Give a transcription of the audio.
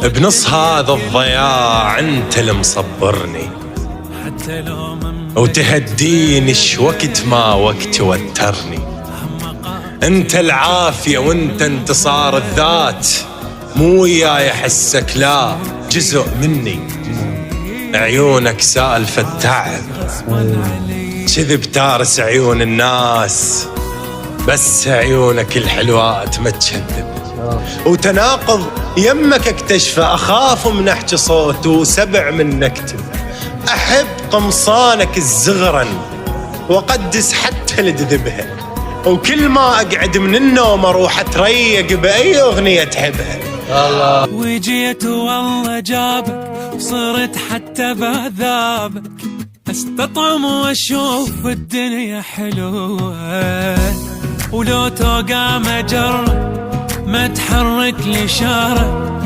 بنص هذا الضياع انت اللي مصبرني، وتهديني وقت ما وقت توترني. انت العافية وانت انتصار الذات، مو وياي احسك لا جزء مني. عيونك سالفة تعب، كذب تارس عيون الناس، بس عيونك الحلوات ما تكذب. وتناقض يمك اكتشفه، اخاف من احكي صوت وسبع من نكتب. احب قمصانك الزغرن واقدس حتى لذذبها، وكل ما اقعد من النوم اروح اتريق باي اغنيه تحبها. الله وجيت والله جابك، وصرت حتى بعذابك استطعم واشوف الدنيا حلوه. ولو توقع مجرة ما تحرك لي شارة،